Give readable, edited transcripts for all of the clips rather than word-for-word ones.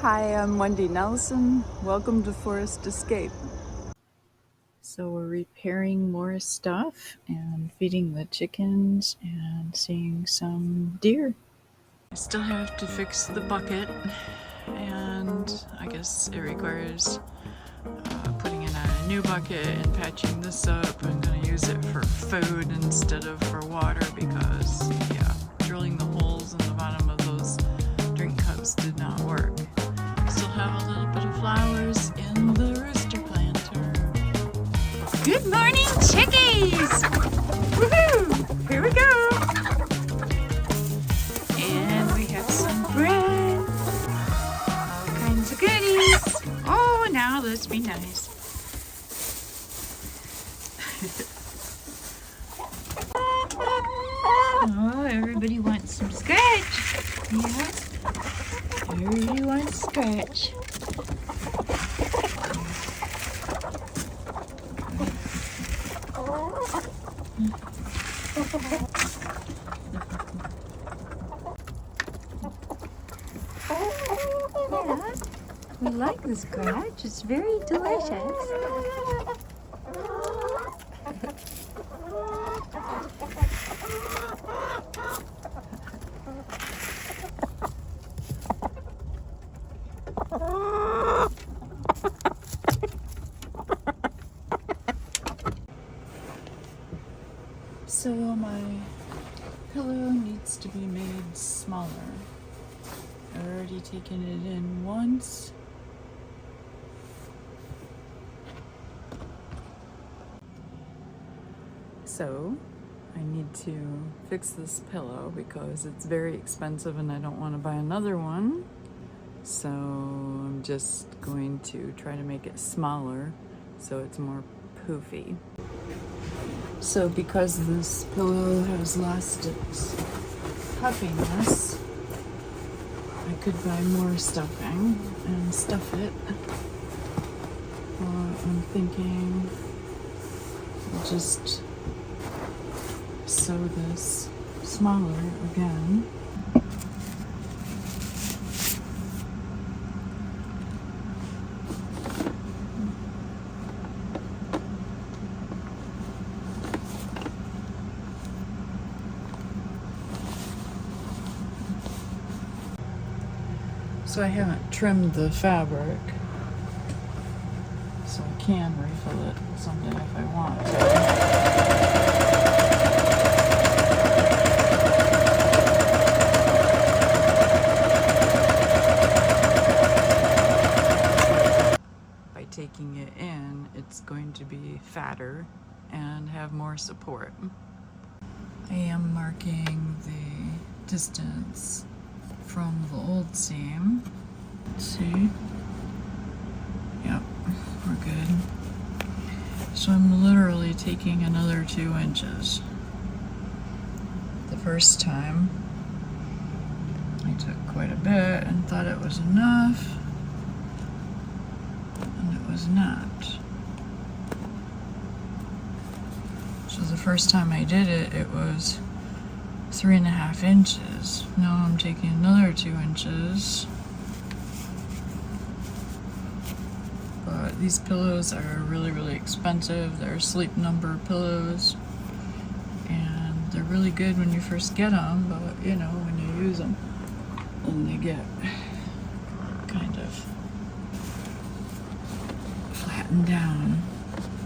Hi, I'm Wendy Nelson. Welcome to Forest Escape. So we're repairing more stuff and feeding the chickens and seeing some deer. I still have to fix the bucket, and I guess it requires putting it on a new bucket and patching this up. I'm going to use it for food instead of for water because, yeah, drilling the holes in the bottom of those drink cups did not work. Still have a little bit of flowers in the rooster planter. Good morning, chickies! Woohoo! Here we go! And we have some bread. All kinds of goodies. Oh, now let's be nice. Oh, everybody wants some scratch. Yeah. Everybody wants scratch. Yeah, we like the scratch. It's very delicious. So my pillow needs to be made smaller. I've already taken it in once. So I need to fix this pillow because it's very expensive and I don't want to buy another one. So I'm just going to try to make it smaller so it's more poofy. So because this pillow has lost its puffiness, I could buy more stuffing and stuff it. I'm thinking I'll just sew this smaller again. So I haven't trimmed the fabric, so I can refill it someday if I want to. By taking it in, it's going to be fatter and have more support. I am marking the distance from the old seam. Let's see. Yep, we're good. So I'm literally taking another 2 inches. The first time I took quite a bit and thought it was enough, and it was not. So the first time I did it, it was 3.5 inches. Now I'm taking another 2 inches. But these pillows are really, really expensive. They're SleepNumber pillows. And they're really good when you first get them, but you know, when you use them, then they get kind of flattened down.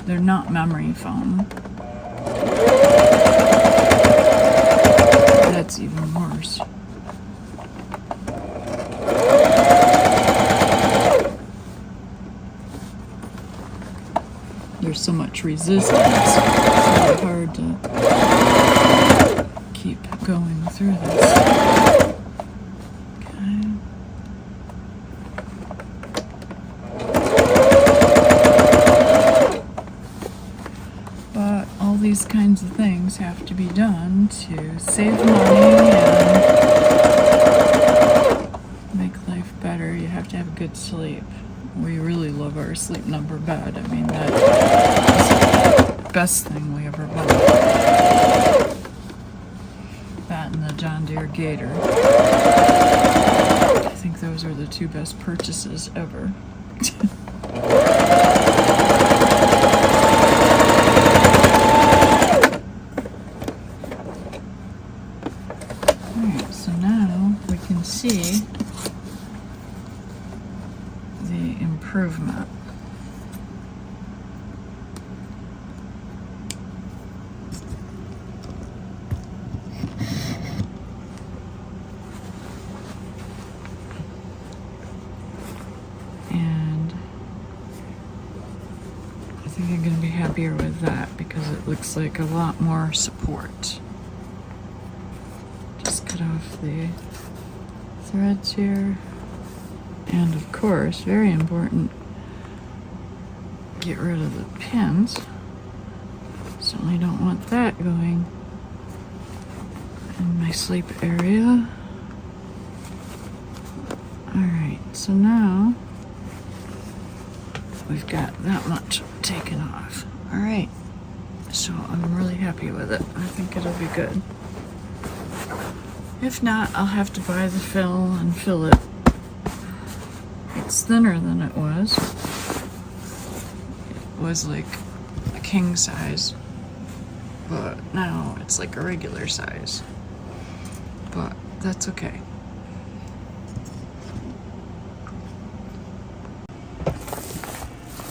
They're not memory foam. That's even worse. There's so much resistance. It's really hard to keep going through this. Okay. But all these kinds of things have to be done to save money and make life better. You have to have good sleep. We really love our SleepNumber bed. I mean, that is the best thing we ever bought. That and the John Deere Gator. think those are the two best purchases ever. Alright, so now we can see the improvement. And I think I'm going to be happier with that because it looks like a lot more support. Just cut off the threads here. And of course, very important, get rid of the pins. Certainly don't want that going in my sleep area. Alright, so now we've got that much taken off. Alright, so I'm really happy with it. I think it'll be good. If not, I'll have to buy the fill and fill it. It's thinner than it was. It was like a king size, but now it's like a regular size. But that's okay.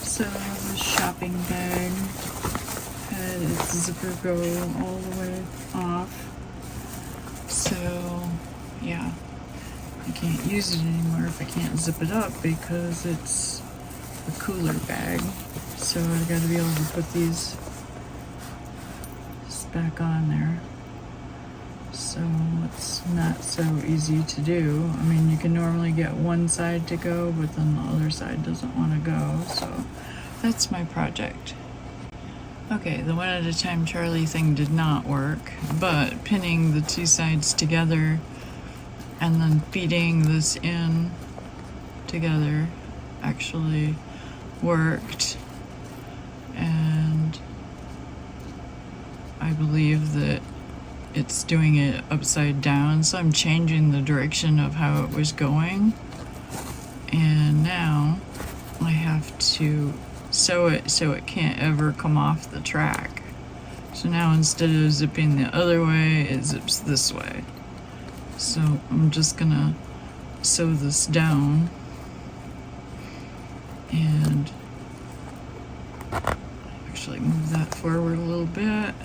So the shopping bag had its zipper go all the way off. So yeah, I can't use it anymore if I can't zip it up because it's a cooler bag. So I gotta be able to put these back on there. So it's not so easy to do. I mean, you can normally get one side to go, but then the other side doesn't want to go. So that's my project. Okay, the one at a time Charlie thing did not work, but pinning the two sides together and then feeding this in together actually worked. And I believe that it's doing it upside down, so I'm changing the direction of how it was going. And now I have to sew it so it can't ever come off the track. So now instead of zipping the other way, it zips this way. So I'm just gonna sew this down and actually move that forward a little bit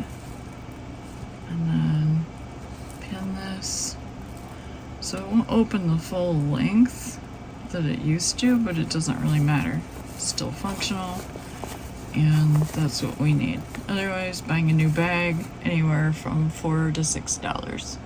and then pin this so it won't open the full length that it used to, but it doesn't really matter. It's still functional, and that's what we need. Otherwise, buying a new bag anywhere from $4 to $6.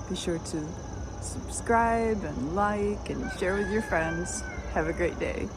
Be sure to subscribe and like and share with your friends. Have a great day.